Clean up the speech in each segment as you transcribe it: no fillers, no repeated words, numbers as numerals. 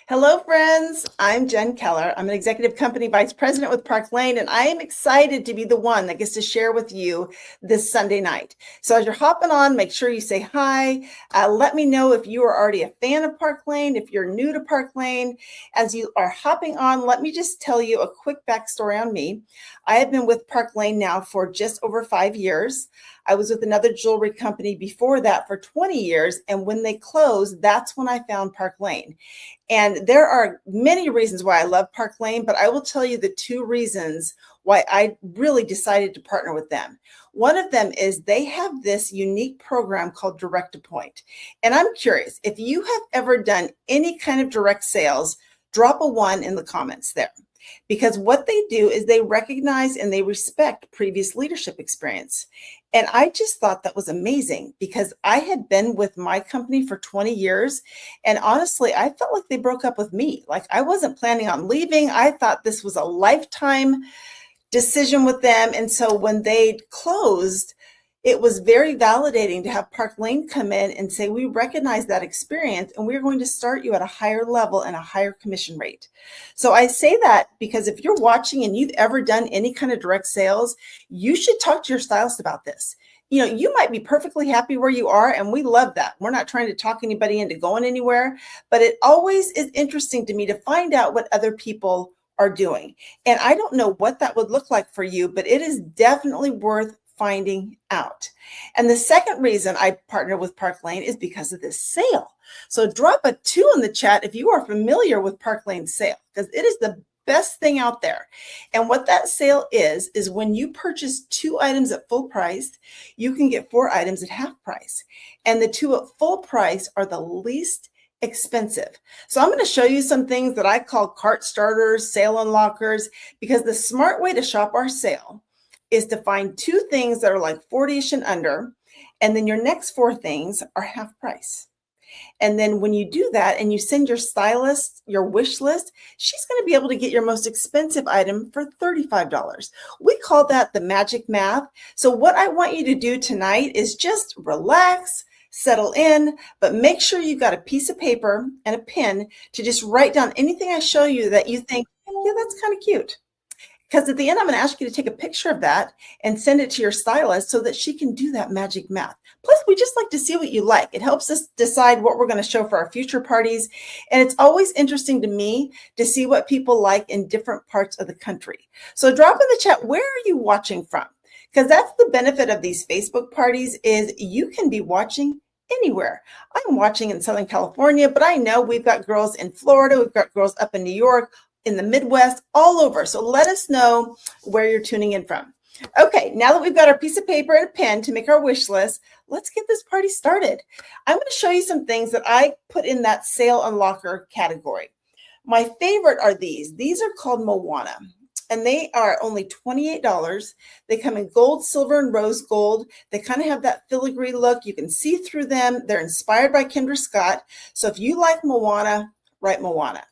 Hello, friends. I'm Jen Keller. I'm an executive company vice president with Park Lane, and I am excited to be the one that gets to share with you this Sunday night. So as you're hopping on, make sure you say hi. Let me know if you are already a fan of Park Lane, if you're new to Park Lane. As you are hopping on, let me just tell you a quick backstory on me. I have been with Park Lane now for just over 5 years. I was with another jewelry company before that for 20 years, and when they closed, that's when I found Park Lane. And there are many reasons why I love Park Lane, but I will tell you the two reasons why I really decided to partner with them. One of them is they have this unique program called Direct to Point. And I'm curious, if you have ever done any kind of direct sales, drop a 1 in the comments there. Because what they do is they recognize and they respect previous leadership experience. And I just thought that was amazing because I had been with my company for 20 years. And honestly, I felt like they broke up with me. Like I wasn't planning on leaving. I thought this was a lifetime decision with them. And so when they closed, it was very validating to have Park Lane come in and say, we recognize that experience and we're going to start you at a higher level and a higher commission rate. So I say that because if you're watching and you've ever done any kind of direct sales, you should talk to your stylist about this. You know, you might be perfectly happy where you are, and we love that. We're not trying to talk anybody into going anywhere, but it always is interesting to me to find out what other people are doing. And I don't know what that would look like for you, but it is definitely worth finding out. And the second reason I partner with Park Lane is because of this sale. So drop a 2 in the chat if you are familiar with Park Lane sale, because it is the best thing out there. And what that sale is when you purchase 2 items at full price, you can get 4 items at half price. And the 2 at full price are the least expensive. So I'm going to show you some things that I call cart starters, sale unlockers, because the smart way to shop our sale is to find 2 things that are like 40-ish and under, and then your next 4 things are half price. And then when you do that and you send your stylist your wish list, she's going to be able to get your most expensive item for $35. We call that the magic math. So what I want you to do tonight is just relax, settle in, but make sure you've got a piece of paper and a pen to just write down anything I show you that you think, yeah, that's kind of cute. Because at the end, I'm going to ask you to take a picture of that and send it to your stylist so that she can do that magic math. Plus, we just like to see what you like. It helps us decide what we're going to show for our future parties. And it's always interesting to me to see what people like in different parts of the country. So drop in the chat, where are you watching from? Because that's the benefit of these Facebook parties is you can be watching anywhere. I'm watching in Southern California, but I know we've got girls in Florida. We've got girls up in New York, in the Midwest, all over. So let us know where you're tuning in from. Okay, now that we've got our piece of paper and a pen to make our wish list, let's get this party started. I'm going to show you some things that I put in that sale unlocker category. My favorite are these. These are called Moana, and they are only $28. They come in gold, silver, and rose gold. They kind of have that filigree look. You can see through them. They're inspired by Kendra Scott. So if you like Moana, write Moana.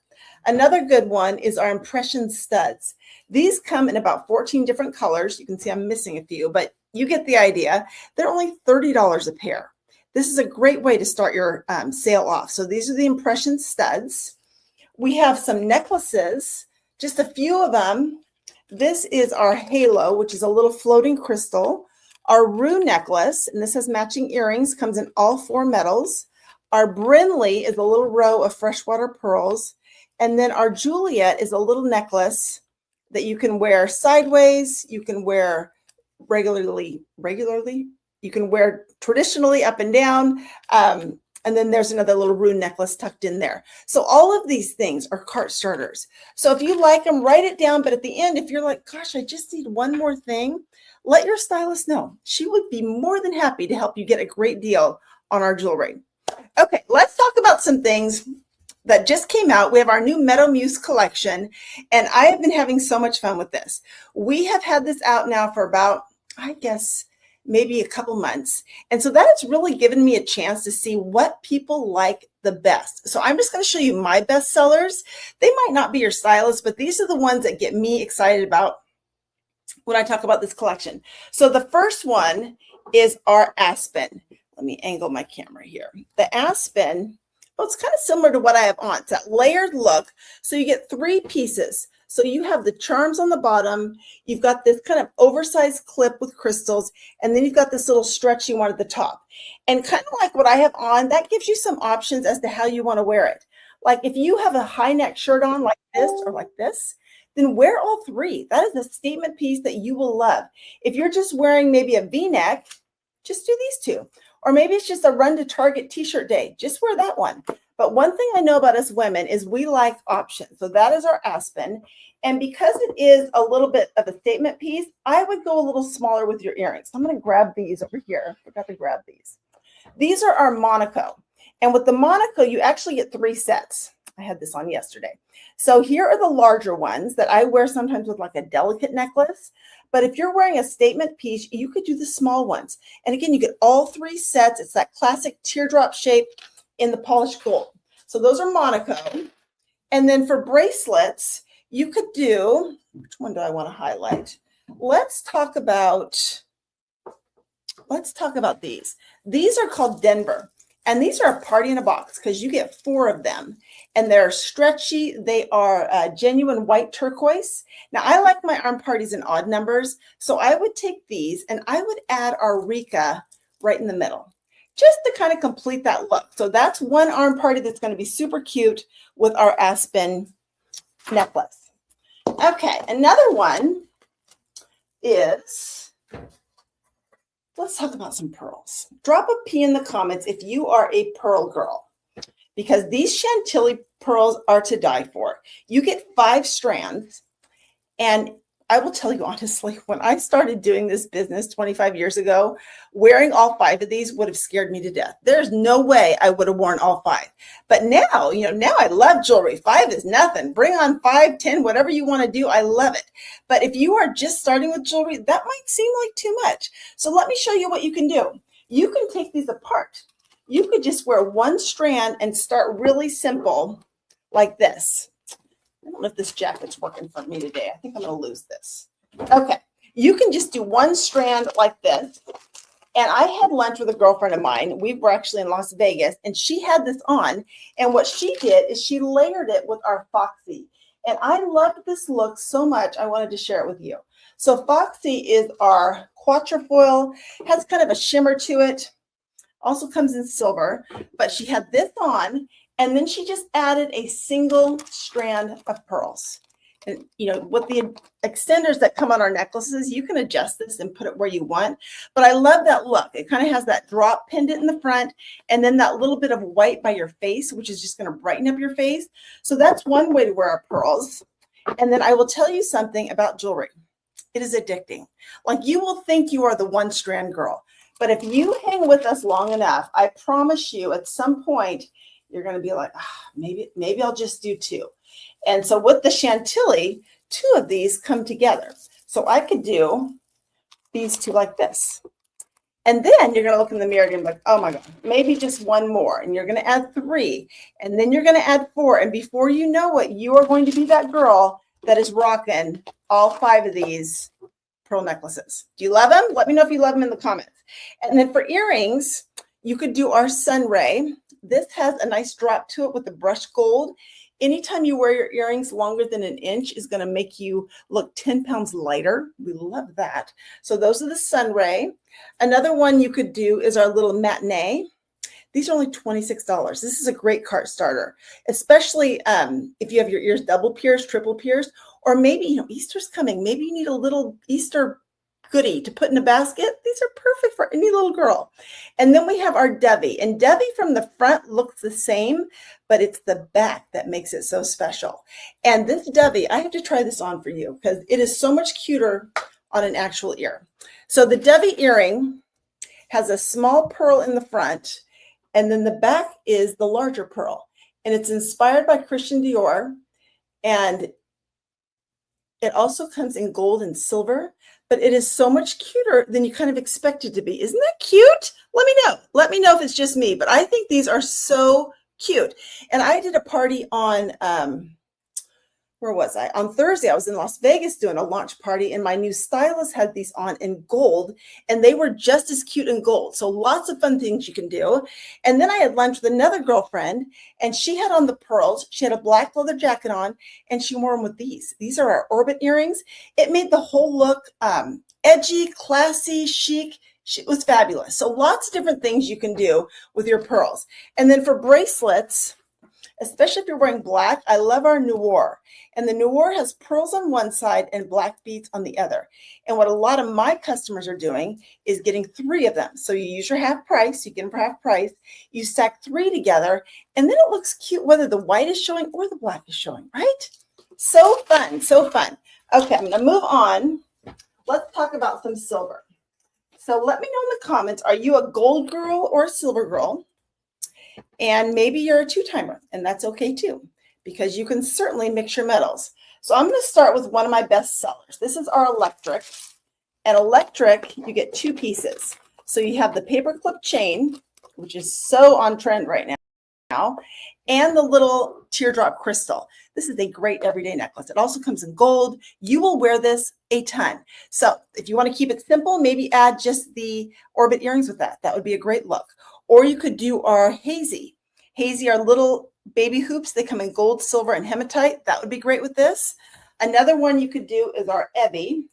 Another good one is our impression studs. These come in about 14 different colors. You can see I'm missing a few, but you get the idea. They're only $30 a pair. This is a great way to start your sale off. So these are the impression studs. We have some necklaces, just a few of them. This is our halo, which is a little floating crystal. Our rue necklace, and this has matching earrings, comes in all 4 metals. Our Brinley is a little row of freshwater pearls. And then our Juliet is a little necklace that you can wear sideways. You can wear regularly. You can wear traditionally up and down. And then there's another little rune necklace tucked in there. So all of these things are cart starters. So if you like them, write it down. But at the end, if you're like, gosh, I just need one more thing, let your stylist know. She would be more than happy to help you get a great deal on our jewelry. Okay, let's talk about some things that just came out. We have our new Meadow Muse collection, and I have been having so much fun with this. We have had this out now for about, I guess, maybe a couple months. And so that has really given me a chance to see what people like the best. So I'm just going to show you my best sellers. They might not be your stylist, but these are the ones that get me excited about when I talk about this collection. So the first one is our Aspen. Let me angle my camera here. The Aspen Well, it's kind of similar to what I have on. It's that layered look. So you get 3 pieces. So you have the charms on the bottom. You've got this kind of oversized clip with crystals. And then you've got this little stretchy one at the top. And kind of like what I have on, that gives you some options as to how you want to wear it. Like if you have a high neck shirt on like this or like this, then wear all 3. That is a statement piece that you will love. If you're just wearing maybe a V-neck, just do these 2. Or maybe it's just a run to Target t-shirt day. Just wear that one. But one thing I know about us women is we like options. So that is our Aspen. And because it is a little bit of a statement piece, I would go a little smaller with your earrings. I'm going to grab these over here. Forgot to grab these. These are our Monaco. And with the Monaco, you actually get 3 sets. I had this on yesterday. So here are the larger ones that I wear sometimes with like a delicate necklace. But if you're wearing a statement piece, you could do the small ones. And again, you get all 3 sets. It's that classic teardrop shape in the polished gold. So those are Monaco. And then for bracelets, you could do, which one do I want to highlight? Let's talk about these. These are called Denver. And these are a party in a box because you get 4 of them. And they're stretchy. They are genuine white turquoise. Now, I like my arm parties in odd numbers. So I would take these and I would add our Rika right in the middle, just to kind of complete that look. So that's one arm party that's going to be super cute with our Aspen necklace. Okay, another one is, let's talk about some pearls. Drop a P in the comments if you are a pearl girl, because these Chantilly pearls are to die for. You get 5 strands, and I will tell you honestly, when I started doing this business 25 years ago, wearing all 5 of these would have scared me to death. There's no way I would have worn all 5. But now, now I love jewelry. 5 is nothing. Bring on 5, 10, whatever you want to do. I love it. But if you are just starting with jewelry, that might seem like too much. So let me show you what you can do. You can take these apart. You could just wear 1 strand and start really simple like this. I don't know if this jacket's working for me today. I think I'm going to lose this. Okay. You can just do 1 strand like this. And I had lunch with a girlfriend of mine. We were actually in Las Vegas, and she had this on. And what she did is she layered it with our Foxy. And I loved this look so much, I wanted to share it with you. So Foxy is our quatrefoil, has kind of a shimmer to it. Also comes in silver, but she had this on. And then she just added a single strand of pearls. And, with the extenders that come on our necklaces, you can adjust this and put it where you want. But I love that look. It kind of has that drop pendant in the front and then that little bit of white by your face, which is just going to brighten up your face. So that's one way to wear our pearls. And then I will tell you something about jewelry. It is addicting. Like, you will think you are the 1 strand girl. But if you hang with us long enough, I promise you at some point, you're going to be like, maybe I'll just do 2. And so with the Chantilly, 2 of these come together. So I could do these 2 like this. And then you're going to look in the mirror and be like, oh my God, maybe just 1 more. And you're going to add 3. And then you're going to add 4. And before you know it, you are going to be that girl that is rocking all 5 of these pearl necklaces. Do you love them? Let me know if you love them in the comments. And then for earrings, you could do our Sunray. This has a nice drop to it with the brushed gold. Anytime you wear your earrings longer than 1 inch is going to make you look 10 pounds lighter. We love that. So those are the Sunray. Another one you could do is our little Matinee. These are only $26. This is a great cart starter, especially if you have your ears double pierced, triple pierced, or maybe, Easter's coming. Maybe you need a little Easter goodie to put in a basket. These are perfect for any little girl. And then we have our Devi. And Devi from the front looks the same, but it's the back that makes it so special. And this Devi, I have to try this on for you because it is so much cuter on an actual ear. So the Devi earring has a small pearl in the front, and then the back is the larger pearl. And it's inspired by Christian Dior. And it also comes in gold and silver, but it is so much cuter than you kind of expect it to be. Isn't that cute? Let me know. Let me know if it's just me, but I think these are so cute. And I did a party on, where was I? On Thursday, I was in Las Vegas doing a launch party, and my new stylist had these on in gold, and they were just as cute in gold. So lots of fun things you can do. And then I had lunch with another girlfriend, and she had on the pearls. She had a black leather jacket on, and she wore them with these. These are our Orbit earrings. It made the whole look edgy, classy, chic. It was fabulous. So lots of different things you can do with your pearls. And then for bracelets, especially if you're wearing black, I love our Noir. And the Noir has pearls on one side and black beads on the other. And what a lot of my customers are doing is getting 3 of them. So you use your half price, you get them for half price, you stack 3 together, and then it looks cute whether the white is showing or the black is showing, right? So fun, so fun. Okay, I'm gonna move on. Let's talk about some silver. So let me know in the comments, are you a gold girl or a silver girl? And maybe you're a 2-timer, and that's okay too, because you can certainly mix your metals. So I'm going to start with one of my best sellers. This is our electric. And electric, you get 2 pieces. So you have the paperclip chain, which is so on trend right now, and the little teardrop crystal. This is a great everyday necklace. It also comes in gold. You will wear this a ton. So if you want to keep it simple, maybe add just the Orbit earrings with that. That would be a great look. Or you could do our hazy. Hazy are little baby hoops. They come in gold, silver, and hematite. That would be great with this. Another one you could do is our Evie.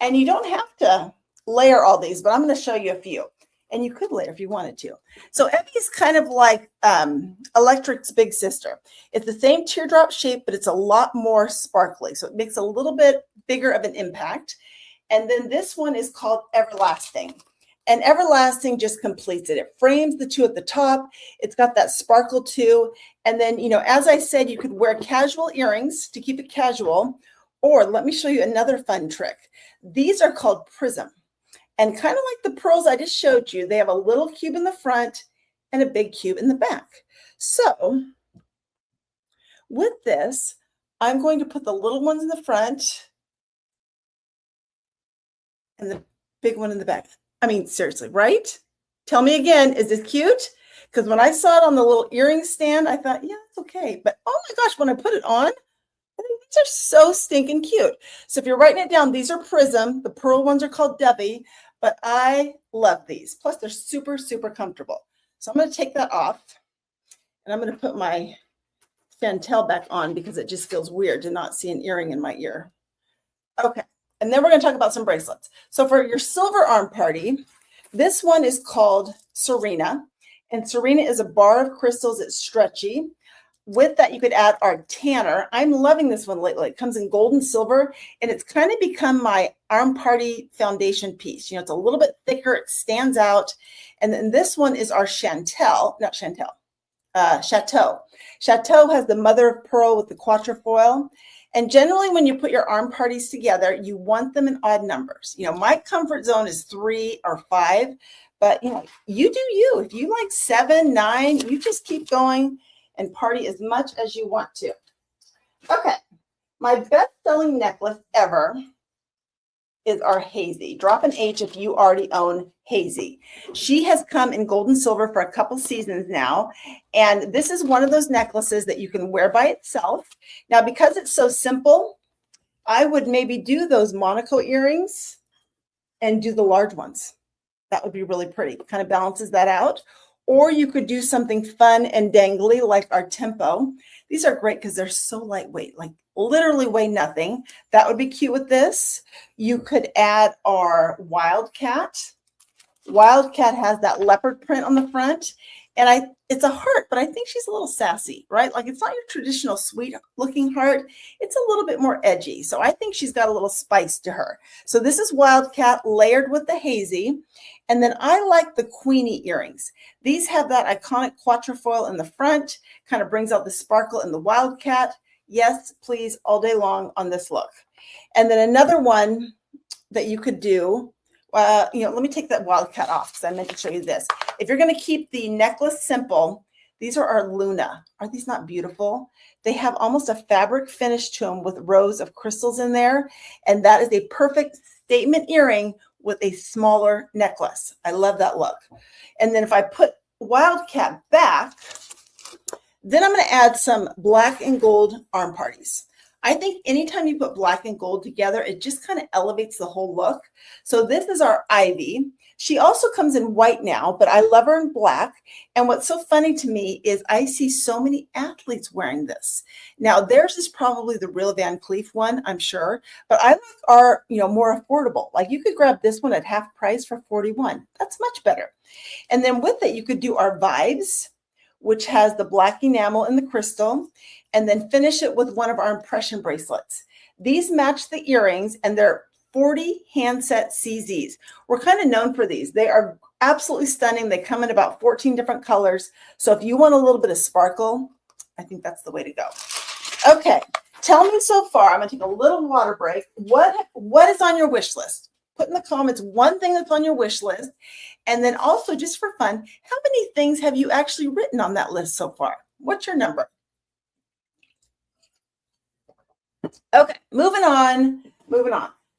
And you don't have to layer all these, but I'm going to show you a few. And you could layer if you wanted to. So Evie is kind of like Electric's big sister. It's the same teardrop shape, but it's a lot more sparkly. So it makes a little bit bigger of an impact. And then this one is called Everlasting. And Everlasting just completes it. It frames the 2 at the top. It's got that sparkle too. And then, you know, as I said, you could wear casual earrings to keep it casual. Or let me show you another fun trick. These are called Prism. And kind of like the pearls I just showed you, they have a little cube in the front and a big cube in the back. So with this, I'm going to put the little ones in the front and the big one in the back. I mean, seriously, right? Tell me again, is this cute? Because when I saw it on the little earring stand, I thought, yeah, it's okay. But oh my gosh, when I put it on, I think these are so stinking cute. So if you're writing it down, these are Prism. The pearl ones are called Debbie, but I love these. Plus, they're super, super comfortable. So I'm going to take that off, and I'm going to put my Chantel back on because it just feels weird to not see an earring in my ear. Okay. And then we're going to talk about some bracelets. So for your silver arm party, this one is called Serena. And Serena is a bar of crystals. It's stretchy. With that, you could add our Tanner. I'm loving this one lately. It comes in gold and silver, and it's kind of become my arm party foundation piece. You know, it's a little bit thicker. It stands out. And then this one is our Chateau. Chateau has the mother of pearl with the quatrefoil. And generally, when you put your arm parties together, you want them in odd numbers. You know, my comfort zone is 3 or 5, but you know, you do you. If you like 7, 9, you just keep going and party as much as you want to. Okay, my best-selling necklace ever is our Hazy. Drop an H if you already own Hazy. She has come in gold and silver for a couple seasons now, and this is one of those necklaces that you can wear by itself. Now, because it's so simple, I would maybe do those Monaco earrings and do the large ones. That would be really pretty. It kind of balances that out. Or you could do something fun and dangly like our Tempo. These are great because they're so lightweight, like literally weigh nothing. That would be cute with this. You could add our Wildcat. Wildcat has that leopard print on the front. And it's a heart, but I think she's a little sassy, right? Like it's not your traditional sweet looking heart. It's a little bit more edgy. So I think she's got a little spice to her. So this is Wildcat layered with the Hazy. And then I like the Queenie earrings. These have that iconic quatrefoil in the front, kind of brings out the sparkle in the Wildcat. Yes, please, all day long on this look. And then another one that you could do, let me take that Wildcat off because I meant to show you this. If you're going to keep the necklace simple, these are our Luna. Are these not beautiful? They have almost a fabric finish to them with rows of crystals in there. And that is a perfect statement earring with a smaller necklace. I love that look. And then if I put Wildcat back, then I'm going to add some black and gold arm parties. I think anytime you put black and gold together, it just kind of elevates the whole look. So this is our Ivy. She also comes in white now, but I love her in black. And what's so funny to me is I see so many athletes wearing this. Now theirs is probably the real Van Cleef one, I'm sure, but I like our, more affordable. Like you could grab this one at half price for $41. That's much better. And then with it, you could do our Vibes, which has the black enamel and the crystal, and then finish it with one of our impression bracelets. These match the earrings, and they're 40 handset CZs. We're kind of known for these. They are absolutely stunning. They come in about 14 different colors. So if you want a little bit of sparkle, I think that's the way to go. Okay, tell me so far. I'm going to take a little water break. What is on your wish list? Put in the comments one thing that's on your wish list. And then also, just for fun, how many things have you actually written on that list so far? What's your number? Okay, moving on.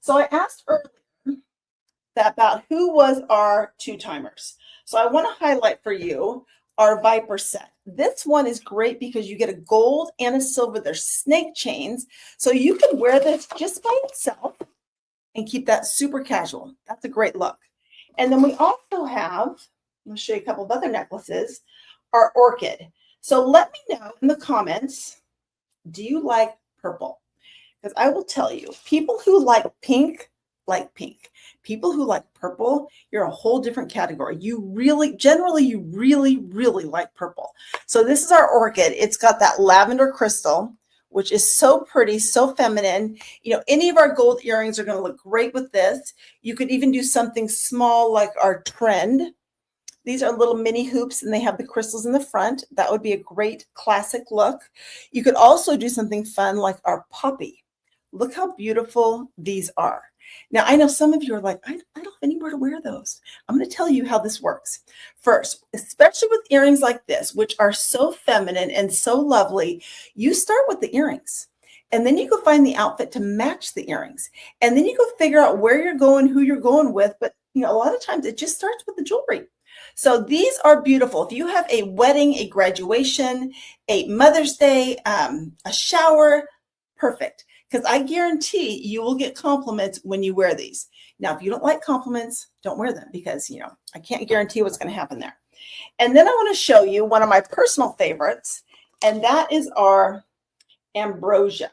So I asked earlier about who was our two-timers. So I want to highlight for you our Viper set. This one is great because you get a gold and a silver. They're snake chains. So you can wear this just by itself and keep that super casual. That's a great look. And then we also have, I'll show you a couple of other necklaces, our orchid. So let me know in the comments, do you like purple? Because I will tell you, people who like pink. People who like purple, you're a whole different category. Generally, you really like purple. So this is our orchid. It's got that lavender crystal, which is so pretty, so feminine. Any of our gold earrings are going to look great with this. You could even do something small like our trend. These are little mini hoops, and they have the crystals in the front. That would be a great classic look. You could also do something fun like our poppy. Look how beautiful these are. Now, I know some of you are like, I don't have anywhere to wear those. I'm going to tell you how this works. First, especially with earrings like this, which are so feminine and so lovely, you start with the earrings. And then you go find the outfit to match the earrings. And then you go figure out where you're going, who you're going with. But, a lot of times it just starts with the jewelry. So these are beautiful. If you have a wedding, a graduation, a Mother's Day, a shower, perfect. Because I guarantee you will get compliments when you wear these. Now, if you don't like compliments, don't wear them because, I can't guarantee what's going to happen there. And then I want to show you one of my personal favorites, and that is our ambrosia.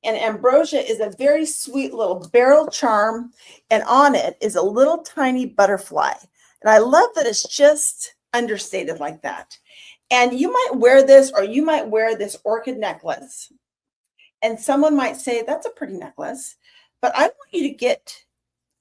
And ambrosia is a very sweet little beryl charm, and on it is a little tiny butterfly. And I love that it's just understated like that. And you might wear this, or you might wear this orchid necklace. And someone might say, that's a pretty necklace, but I want you to get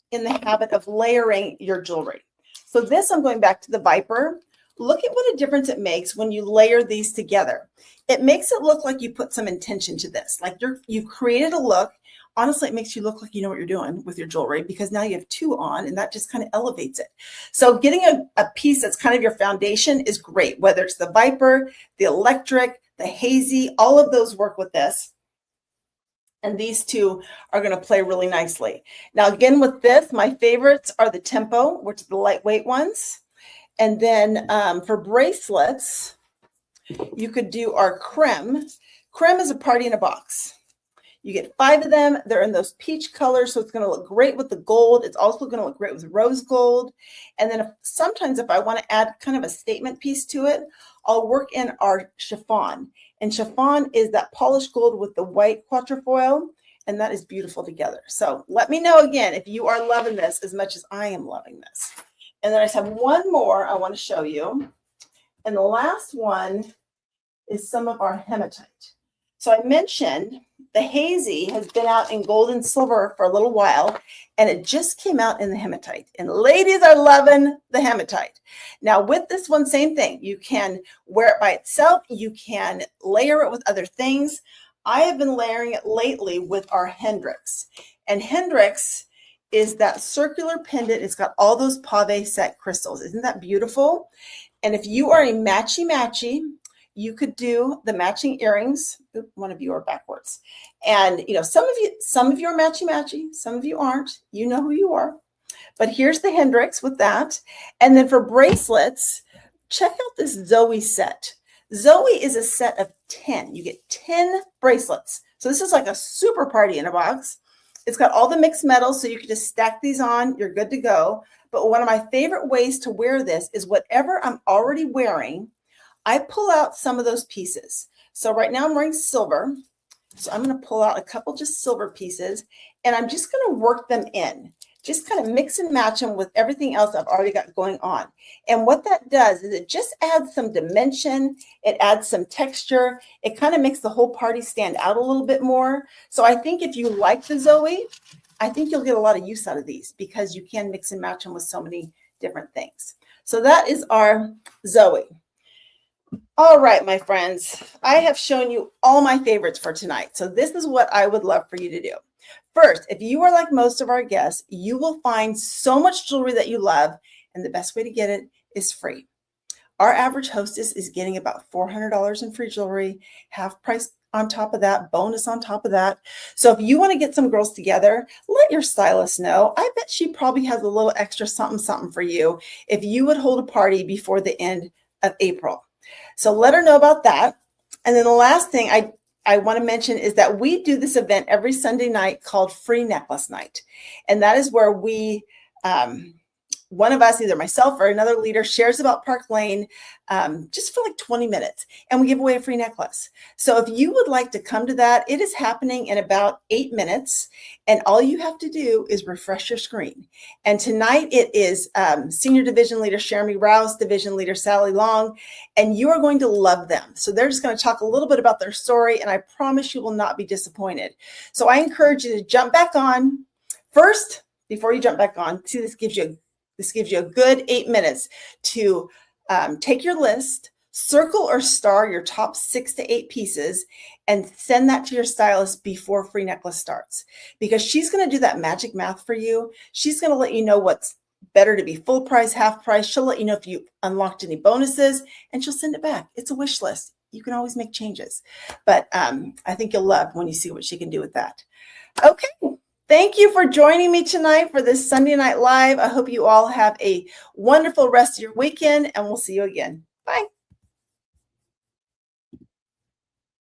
in the habit of layering your jewelry. So this, I'm going back to the Viper. Look at what a difference it makes when you layer these together. It makes it look like you put some intention to this, like you've created a look. Honestly, it makes you look like you know what you're doing with your jewelry because now you have two on, and that just kind of elevates it. So getting a piece that's kind of your foundation is great, whether it's the Viper, the electric, the hazy, all of those work with this. And these two are going to play really nicely. Now, again, with this, my favorites are the Tempo, which are the lightweight ones. And then for bracelets, you could do our Creme. Creme is a party in a box. You get 5 of them. They're in those peach colors, so it's going to look great with the gold. It's also going to look great with rose gold. And then sometimes if I want to add kind of a statement piece to it, I'll work in our chiffon. And chiffon is that polished gold with the white quatrefoil, and that is beautiful together. So let me know again if you are loving this as much as I am loving this. And then I just have one more I want to show you. And the last one is some of our hematite. So I mentioned the hazy has been out in gold and silver for a little while, and it just came out in the hematite. And ladies are loving the hematite. Now with this one, same thing. You can wear it by itself. You can layer it with other things. I have been layering it lately with our Hendrix. And Hendrix is that circular pendant. It's got all those pave set crystals. Isn't that beautiful? And if you are a matchy-matchy, you could do the matching earrings. Oop, one of you are backwards. And some of you are matchy-matchy, some of you aren't. You know who you are. But here's the Hendrix with that. And then for bracelets, check out this Zoe set. Zoe is a set of 10. You get 10 bracelets. So this is like a super party in a box. It's got all the mixed metals, so you can just stack these on. You're good to go. But one of my favorite ways to wear this is whatever I'm already wearing, I pull out some of those pieces. So right now I'm wearing silver. So I'm going to pull out a couple just silver pieces, and I'm just going to work them in. Just kind of mix and match them with everything else I've already got going on. And what that does is it just adds some dimension. It adds some texture. It kind of makes the whole party stand out a little bit more. So I think if you like the Zoe, I think you'll get a lot of use out of these because you can mix and match them with so many different things. So that is our Zoe. All right, my friends, I have shown you all my favorites for tonight. So this is what I would love for you to do. First, if you are like most of our guests, you will find so much jewelry that you love, and the best way to get it is free. Our average hostess is getting about $400 in free jewelry, half price on top of that, bonus on top of that. So if you want to get some girls together, let your stylist know. I bet she probably has a little extra something for you if you would hold a party before the end of April. So let her know about that. And then the last thing I want to mention is that we do this event every Sunday night called Free Necklace Night. And that is where we, one of us, either myself or another leader, shares about Park Lane just for like 20 minutes. And we give away a free necklace. So if you would like to come to that, it is happening in about 8 minutes. And all you have to do is refresh your screen. And tonight it is Senior Division Leader Jeremy Rouse, Division Leader Sally Long, and you are going to love them. So they're just going to talk a little bit about their story, and I promise you will not be disappointed. So I encourage you to jump back on. First, before you jump back on, see, this gives you a good 8 minutes to take your list, circle or star your top 6 to 8 pieces, and send that to your stylist before Free Necklace starts. Because she's going to do that magic math for you. She's going to let you know what's better to be full price, half price. She'll let you know if you unlocked any bonuses, and she'll send it back. It's a wish list. You can always make changes. But I think you'll love when you see what she can do with that. Okay. Thank you for joining me tonight for this Sunday Night Live. I hope you all have a wonderful rest of your weekend, and we'll see you again. Bye.